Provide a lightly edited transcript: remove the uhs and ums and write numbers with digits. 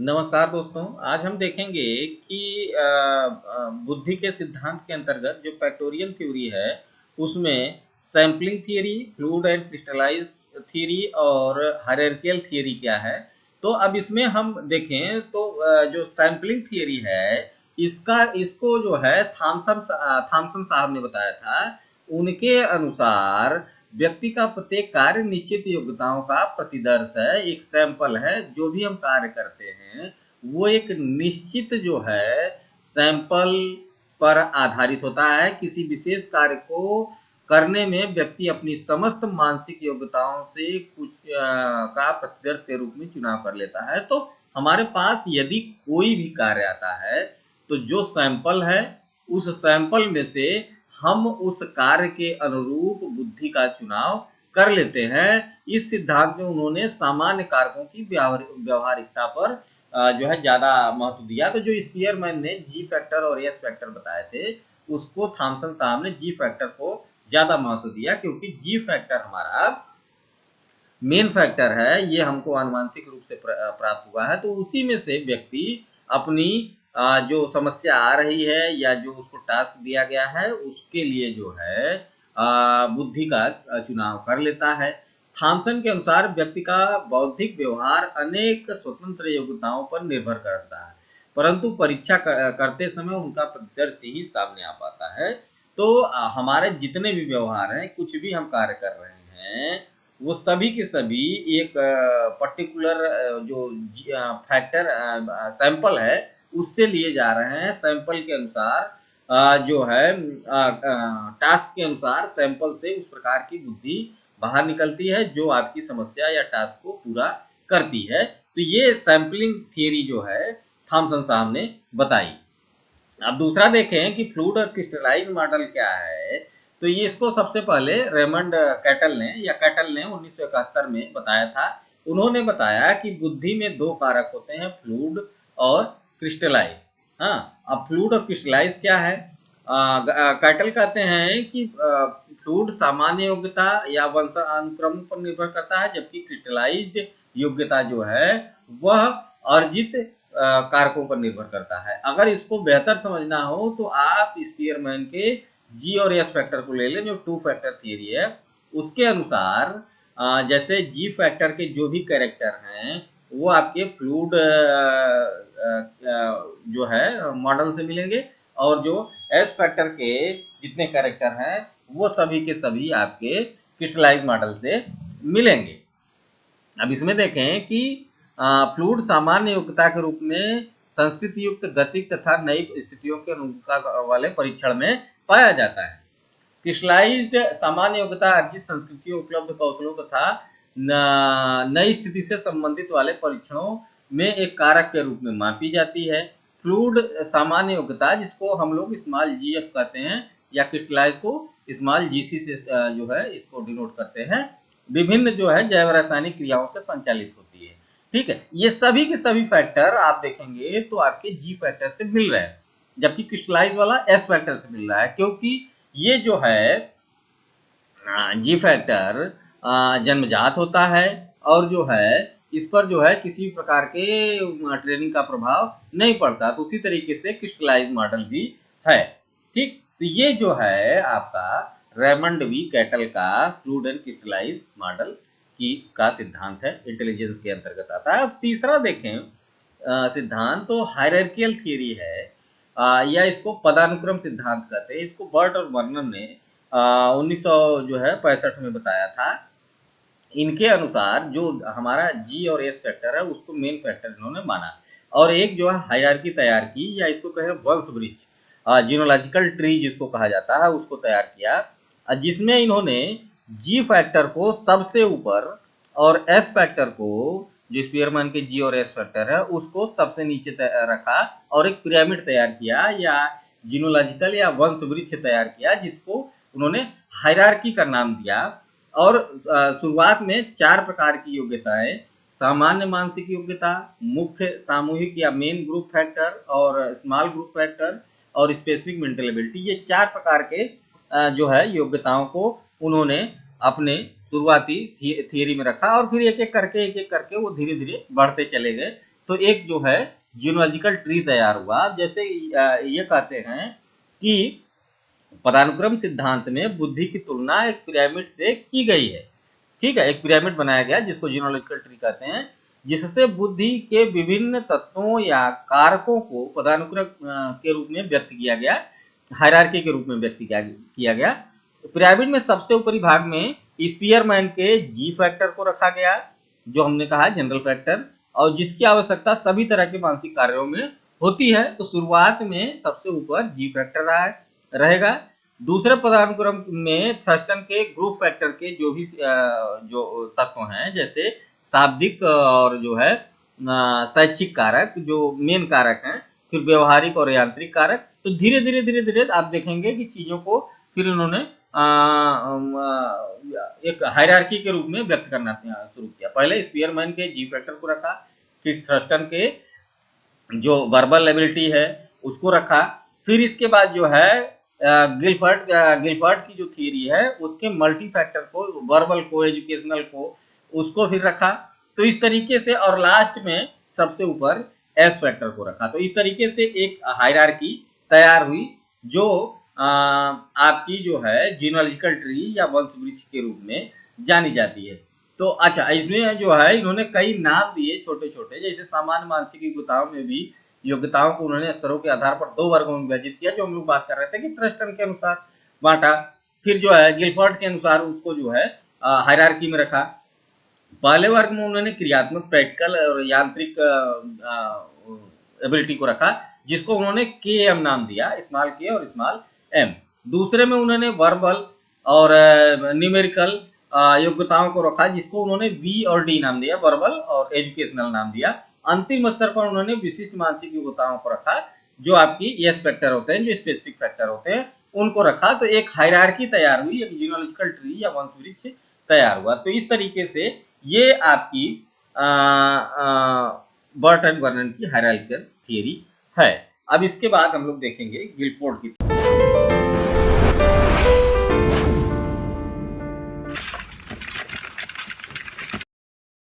नमस्कार दोस्तों, आज हम देखेंगे कि बुद्धि के सिद्धांत के अंतर्गत जो फैक्टोरियल थ्योरी है, उसमें sampling theory, fluid and crystallize theory और हायरार्कियल थ्योरी क्या है। तो अब इसमें हम देखें तो जो सैंपलिंग थ्योरी है, इसको जो है थॉमसन साहब ने बताया था। उनके अनुसार व्यक्ति का प्रत्येक कार्य निश्चित योग्यताओं का प्रतिदर्श है, एक सैंपल है। जो भी हम कार्य करते हैं वो एक निश्चित जो है सैंपल पर आधारित होता है। किसी विशेष कार्य को करने में व्यक्ति अपनी समस्त मानसिक योग्यताओं से कुछ का प्रतिदर्श के रूप में चुनाव कर लेता है। तो हमारे पास यदि कोई भी कार्य आता है तो जो सैंपल है उस सैंपल में से हम उस कार्य के अनुरूप बुद्धि का चुनाव कर लेते हैं। इस सिद्धांत में उन्होंने सामान्य कारकों की व्यवहारिकता पर जो है ज्यादा महत्व दिया। तो जो स्पीयरमैन ने जी फैक्टर और एस फैक्टर बताए थे, उसको थॉमसन साहब ने जी फैक्टर को ज्यादा महत्व दिया, क्योंकि जी फैक्टर हमारा मेन फैक्टर है, ये हमको आनुवांशिक रूप से प्राप्त हुआ है। तो उसी में से व्यक्ति अपनी जो समस्या आ रही है या जो उसको टास्क दिया गया है उसके लिए जो है बुद्धि का चुनाव कर लेता है। थॉमसन के अनुसार व्यक्ति का बौद्धिक व्यवहार अनेक स्वतंत्र योग्यताओं पर निर्भर करता है, परंतु परीक्षा करते समय उनका प्रदर्श ही सामने आ पाता है। तो हमारे जितने भी व्यवहार हैं, कुछ भी हम कार्य कर रहे हैं, वो सभी के सभी एक पर्टिकुलर जो फैक्टर सैंपल है उससे लिए जा रहे हैं। सैंपल के अनुसार जो है टास्क के अनुसार सैंपल से उस प्रकार की बुद्धि बाहर निकलती है जो आपकी समस्या या टास्क को पूरा करती है। तो ये सैंपलिंग थियरी जो है थॉमसन साहब ने बताई। अब दूसरा देखें कि फ्लूइड और क्रिस्टलाइज मॉडल क्या है। तो ये इसको सबसे पहले रेमंड कैटल ने 1971 में बताया था। उन्होंने बताया कि बुद्धि में दो कारक होते हैं, फ्लूइड और क्रिस्टलाइज। हाँ, अब फ्लूइड और क्रिस्टलाइज क्या है। कैटल कहते हैं कि फ्लूइड सामान्य योग्यता या वंशानुक्रम पर निर्भर करता है, जबकि क्रिस्टलाइज्ड योग्यता जो है वह अर्जित कारकों पर निर्भर करता है। अगर इसको बेहतर समझना हो तो आप स्पीयरमैन के जी और एस फैक्टर को ले लें, जो टू फैक्टर थियरी है। उसके अनुसार जैसे जी फैक्टर के जो भी कैरेक्टर हैं वो आपके फ्लूइड जो है मॉडल से मिलेंगे, और जो एस फैक्टर के जितने कैरेक्टर हैं वो सभी के सभी आपके क्रिस्टलाइज मॉडल से मिलेंगे। अब इसमें देखें कि फ्लूइड सामान्य योग्यता के रूप में संस्कृति युक्त गतिक तथा नई स्थितियों के अनुकूलता वाले परीक्षण में पाया जाता है। क्रिस्टलाइज्ड सामान्य योग्यता अर्जित संस्कृतियों, उपलब्ध कौशलों तथा नई स्थिति से संबंधित वाले परीक्षणों में एक कारक के रूप में मापी जाती है। फ्लूइड सामान्य योग्यता, जिसको हम लोग स्मॉल जी एफ कहते हैं, या क्रिस्टलाइज को स्मॉल जी सी से जो है इसको डिनोट करते हैं, विभिन्न जो है जैव रासायनिक क्रियाओं से संचालित होती है। ठीक है, ये सभी के सभी फैक्टर आप देखेंगे तो आपके जी फैक्टर से मिल रहे हैं, जबकि क्रिस्टलाइज वाला एस फैक्टर से मिल रहा है, क्योंकि ये जो है जी फैक्टर जन्मजात होता है, और जो है इस पर जो है किसी प्रकार के ट्रेनिंग का प्रभाव नहीं पड़ता। तो उसी तरीके से क्रिस्टलाइज मॉडल भी है। ठीक, तो ये जो है आपका रेमंड वी कैटल का फ्लूइड एंड क्रिस्टलाइज मॉडल की का सिद्धांत है, इंटेलिजेंस के अंतर्गत आता है। अब तीसरा देखें सिद्धांत, तो हायरार्कियल थियरी है, या इसको पदानुक्रम सिद्धांत कहते हैं। इसको बर्ट और वर्नर ने 1900 जो है 65 में बताया था। इनके अनुसार जो हमारा जी और एस फैक्टर है उसको मेन फैक्टर इन्होंने माना, और एक जो है हायरार्की तैयार की, या इसको कहें वंश वृक्ष, जीनोलॉजिकल ट्री जिसको कहा जाता है, उसको तैयार किया, जिसमें इन्होंने जी फैक्टर को सबसे ऊपर और एस फैक्टर को, जो स्पीयरमैन के जी और एस फैक्टर है, उसको सबसे नीचे रखा और एक पिरामिड तैयार किया, या जीनोलॉजिकल या वंश वृक्ष तैयार किया, जिसको उन्होंने हायरार्की का नाम दिया। और शुरुआत में 4 प्रकार की योग्यताएं, सामान्य मानसिक योग्यता, मुख्य सामूहिक या मेन ग्रुप फैक्टर, और स्मॉल ग्रुप फैक्टर, और स्पेसिफिक मेंटल एबिलिटी, ये 4 प्रकार के जो है योग्यताओं को उन्होंने अपने शुरुआती थियरी में रखा, और फिर एक एक करके वो धीरे धीरे बढ़ते चले गए। तो एक जो है जीनोलॉजिकल ट्री तैयार हुआ। जैसे ये कहते हैं कि पदानुक्रम सिद्धांत में बुद्धि की तुलना एक पिरामिड से की गई है। ठीक है, एक पिरामिड बनाया गया जिसको जीनोलॉजिकल ट्री कहते हैं, जिससे बुद्धि के विभिन्न तत्वों या कारकों को पदानुक्रम के रूप में व्यक्त किया गया, हायरार्की के रूप में व्यक्त किया गया। पिरामिड में सबसे ऊपरी भाग में स्पीयरमैन के जी फैक्टर को रखा गया, जो हमने कहा जनरल फैक्टर, और जिसकी आवश्यकता सभी तरह के मानसिक कार्यों में होती है। तो शुरुआत में सबसे ऊपर जी फैक्टर रहेगा। दूसरे पदानुक्रम में थ्रस्टन के ग्रुप फैक्टर के जो भी जो तत्व हैं, जैसे शाब्दिक और जो है शैक्षिक कारक, जो मेन कारक हैं, फिर व्यवहारिक और यांत्रिक कारक। तो धीरे धीरे आप देखेंगे कि चीजों को फिर उन्होंने एक हायरार्की के रूप में व्यक्त करना शुरू किया। पहले स्पीयरमैन के जी फैक्टर को रखा, फिर थ्रस्टन के जो वर्बल एबिलिटी है उसको रखा, फिर इसके बाद जो है गिलफर्ट की जो थियरी है उसके मल्टी फैक्टर को, वर्बल को, एजुकेशनल को, उसको फिर रखा। तो इस तरीके से, और लास्ट में सबसे ऊपर एस फैक्टर को रखा। तो इस तरीके से एक हायरार्की तैयार हुई, जो आपकी जो है जीनोलॉजिकल ट्री या वंश वृक्ष के रूप में जानी जाती है। तो अच्छा, इसमें जो है इन्होंने कई नाम दिए छोटे छोटे, जैसे सामान्य मानसिक योग्यताओं में भी योग्यताओं को उन्होंने स्तरों के आधार पर 2 वर्गों में विभाजित किया, जो हम लोग बात कर रहे थे कि थ्रस्टन के अनुसार बांटा। फिर जो है गिलफर्ट के अनुसार उसको जो है हायरार्की में रखा। पहले वर्ग में उन्होंने क्रियात्मक, प्रैक्टिकल और यांत्रिक एबिलिटी को रखा, जिसको उन्होंने KM नाम दिया, स्मॉल k और स्मॉल m। दूसरे में उन्होंने वर्बल और न्यूमेरिकल योग्यताओं को रखा, जिसको उन्होंने V और D नाम दिया, वर्बल और एजुकेशनल नाम दिया। अंतिम स्तर पर उन्होंने विशिष्ट मानसिक योग्यताओं को रखा, जो आपकी यस फैक्टर होते हैं, जो स्पेसिफिक फैक्टर होते हैं, उनको रखा। तो एक हायरार्की तैयार हुई, एक जीनोलॉजिकल ट्री या वंश वृक्ष तैयार हुआ। तो इस तरीके से ये आपकी बर्ट एंड वर्नन की हायरार्किकल थियरी है। अब इसके बाद हम लोग देखेंगे गिलफोर्ड की।